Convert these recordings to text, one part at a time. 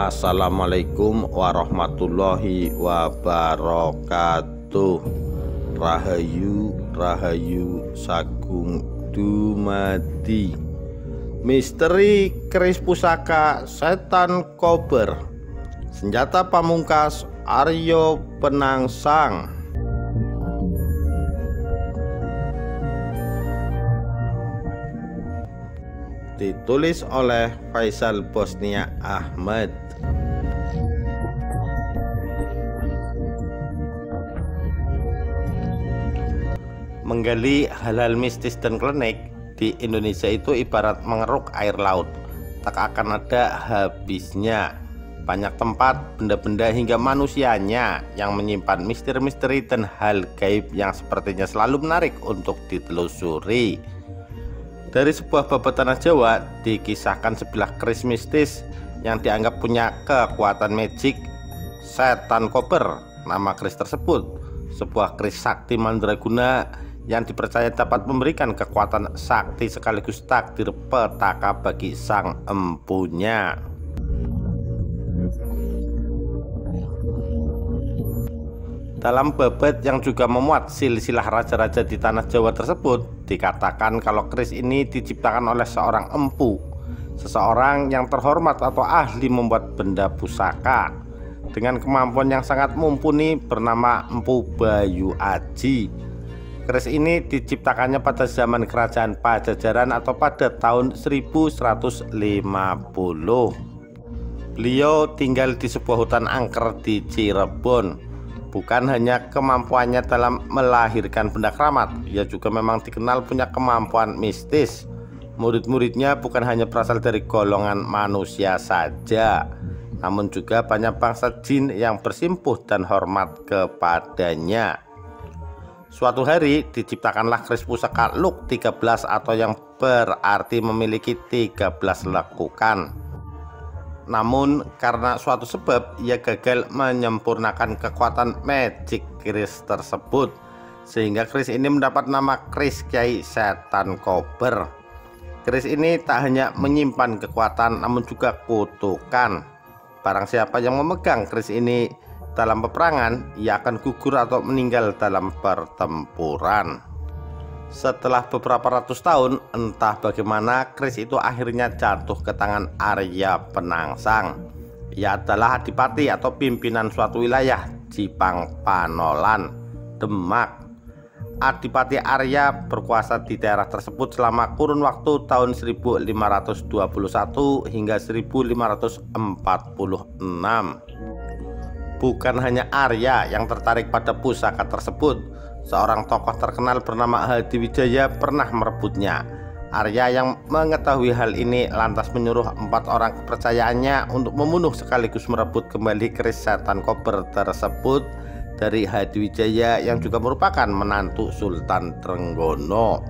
Assalamualaikum warahmatullahi wabarakatuh. Rahayu Rahayu Sagung Dumadi. Misteri keris pusaka setan kober, senjata pamungkas Arya Penangsang. Ditulis oleh Faisal Bosnia Ahmad. Menggali hal-hal mistis dan klinik di Indonesia itu ibarat mengeruk air laut, tak akan ada habisnya. Banyak tempat, benda-benda hingga manusianya yang menyimpan misteri-misteri dan hal gaib yang sepertinya selalu menarik untuk ditelusuri. Dari sebuah babat tanah Jawa dikisahkan sebilah keris mistis yang dianggap punya kekuatan magic, setan kober. Nama keris tersebut sebuah keris sakti mandraguna yang dipercaya dapat memberikan kekuatan sakti sekaligus takdir petaka bagi sang empunya. Dalam babat yang juga memuat silsilah raja-raja di tanah Jawa tersebut, dikatakan kalau keris ini diciptakan oleh seorang empu, seseorang yang terhormat atau ahli membuat benda pusaka dengan kemampuan yang sangat mumpuni bernama Empu Bayu Aji. Keris ini diciptakannya pada zaman kerajaan Pajajaran atau pada tahun 1150. Beliau tinggal di sebuah hutan angker di Cirebon. Bukan hanya kemampuannya dalam melahirkan benda keramat, ia juga memang dikenal punya kemampuan mistis. Murid-muridnya bukan hanya berasal dari golongan manusia saja, namun juga banyak bangsa jin yang bersimpuh dan hormat kepadanya. Suatu hari diciptakanlah keris pusaka Luk 13 atau yang berarti memiliki 13 lekukan. Namun karena suatu sebab ia gagal menyempurnakan kekuatan magic keris tersebut, sehingga keris ini mendapat nama keris Kyai Setan Kober. Keris ini tak hanya menyimpan kekuatan namun juga kutukan. Barang siapa yang memegang keris ini dalam peperangan, ia akan gugur atau meninggal dalam pertempuran. Setelah beberapa ratus tahun, entah bagaimana keris itu akhirnya jatuh ke tangan Arya Penangsang. Ia adalah adipati atau pimpinan suatu wilayah Jipang Panolan, Demak. Adipati Arya berkuasa di daerah tersebut selama kurun waktu tahun 1521 hingga 1546. Bukan hanya Arya yang tertarik pada pusaka tersebut. Seorang tokoh terkenal bernama Hadiwijaya pernah merebutnya. Arya yang mengetahui hal ini lantas menyuruh 4 orang kepercayaannya untuk membunuh sekaligus merebut kembali keris setan kober tersebut dari Hadiwijaya yang juga merupakan menantu Sultan Trenggono.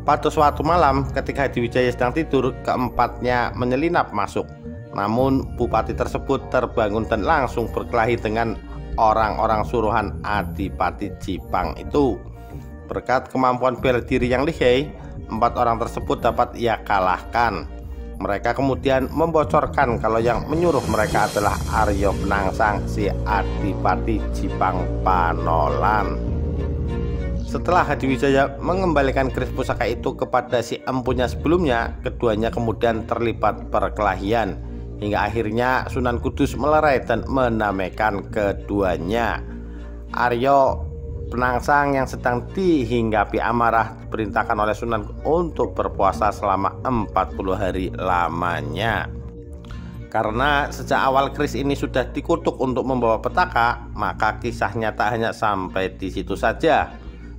Pada suatu malam ketika Hadiwijaya sedang tidur, keempatnya menyelinap masuk. Namun bupati tersebut terbangun dan langsung berkelahi dengan orang-orang suruhan Adipati Jipang itu. Berkat kemampuan bela diri yang lihai, 4 orang tersebut dapat ia kalahkan. Mereka kemudian membocorkan kalau yang menyuruh mereka adalah Arya Penangsang, si Adipati Jipang Panolan. Setelah Hadiwijaya mengembalikan keris pusaka itu kepada si empunya sebelumnya, keduanya kemudian terlibat perkelahian hingga akhirnya Sunan Kudus melerai dan menamaikan keduanya. Arya Penangsang yang sedang dihinggapi amarah diperintahkan oleh Sunan untuk berpuasa selama 40 hari lamanya. Karena sejak awal keris ini sudah dikutuk untuk membawa petaka, maka kisahnya tak hanya sampai di situ saja.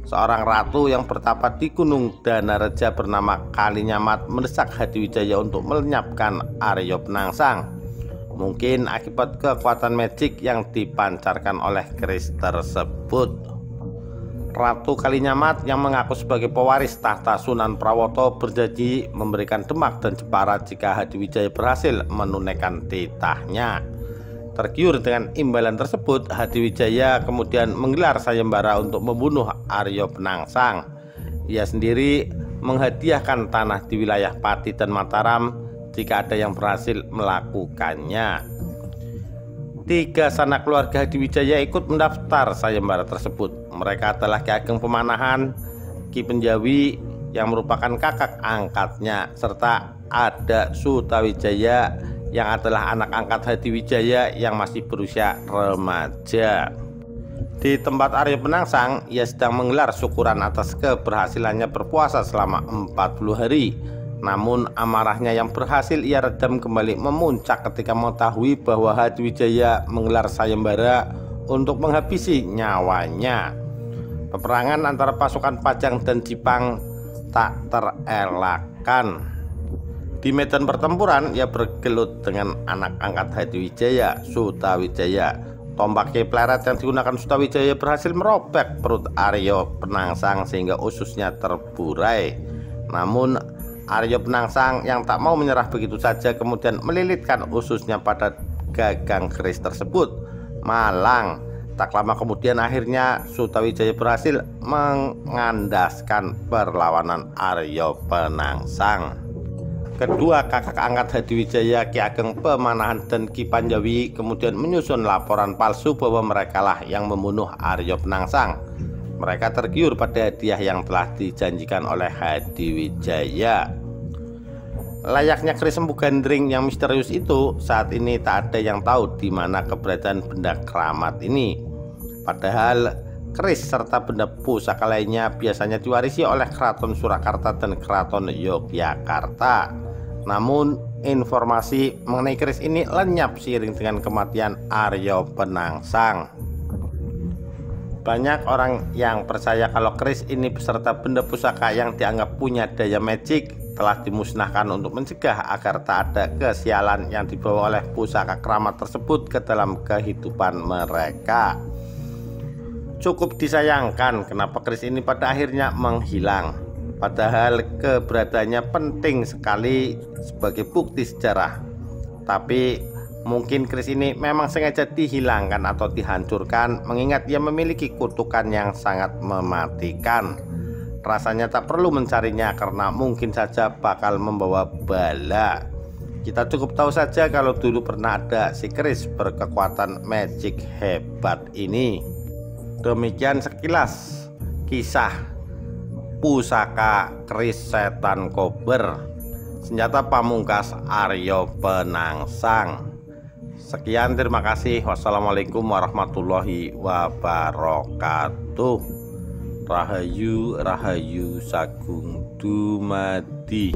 Seorang ratu yang bertapa di Gunung Danareja bernama Kalinyamat mendesak Hadiwijaya untuk melenyapkan Arya Penangsang. Mungkin akibat kekuatan magic yang dipancarkan oleh keris tersebut. Ratu Kalinyamat yang mengaku sebagai pewaris tahta Sunan Prawoto berjanji memberikan Demak dan Jepara jika Hadiwijaya berhasil menunaikan titahnya. Tergiur dengan imbalan tersebut, Hadiwijaya kemudian menggelar sayembara untuk membunuh Arya Penangsang. Ia sendiri menghadiahkan tanah di wilayah Pati dan Mataram jika ada yang berhasil melakukannya. 3 sanak keluarga Hadiwijaya ikut mendaftar sayembara tersebut. Mereka adalah Ki Ageng Pemanahan, Ki Penjawi yang merupakan kakak angkatnya, serta ada Sutawijaya yang adalah anak angkat Hadiwijaya yang masih berusia remaja. Di tempat Arya Penangsang, ia sedang menggelar syukuran atas keberhasilannya berpuasa selama 40 hari. Namun amarahnya yang berhasil ia redam kembali memuncak ketika mengetahui bahwa Hadiwijaya menggelar sayembara untuk menghabisi nyawanya. Peperangan antara pasukan Pajang dan Jipang tak terelakkan. Di medan pertempuran ia bergelut dengan anak angkat Hadiwijaya, Sutawijaya. Tombak Kyai Pleret yang digunakan Sutawijaya berhasil merobek perut Arya Penangsang sehingga ususnya terburai. Namun Arya Penangsang yang tak mau menyerah begitu saja kemudian melilitkan ususnya pada gagang keris tersebut. Malang, tak lama kemudian akhirnya Sutawijaya berhasil mengandaskan perlawanan Arya Penangsang. Kedua kakak angkat Hadiwijaya, Ki Ageng Pemanahan dan Ki Panjawi, kemudian menyusun laporan palsu bahwa merekalah yang membunuh Arya Penangsang. Mereka tergiur pada hadiah yang telah dijanjikan oleh Hadiwijaya. Layaknya keris Empu Gandring yang misterius itu, saat ini tak ada yang tahu di mana keberadaan benda keramat ini. Padahal keris serta benda pusaka lainnya biasanya diwarisi oleh Keraton Surakarta dan Keraton Yogyakarta. Namun informasi mengenai keris ini lenyap seiring dengan kematian Arya Penangsang. Banyak orang yang percaya kalau keris ini beserta benda pusaka yang dianggap punya daya magic telah dimusnahkan untuk mencegah agar tak ada kesialan yang dibawa oleh pusaka keramat tersebut ke dalam kehidupan mereka. Cukup disayangkan kenapa keris ini pada akhirnya menghilang. Padahal keberadaannya penting sekali sebagai bukti sejarah. Tapi mungkin keris ini memang sengaja dihilangkan atau dihancurkan mengingat ia memiliki kutukan yang sangat mematikan. Rasanya tak perlu mencarinya karena mungkin saja bakal membawa bala. Kita cukup tahu saja kalau dulu pernah ada si keris berkekuatan magic hebat ini. Demikian sekilas kisah pusaka keris setan kober, senjata pamungkas Arya Penangsang. Sekian, terima kasih. Wassalamualaikum warahmatullahi wabarakatuh. Rahayu Rahayu Sagung Dumadi.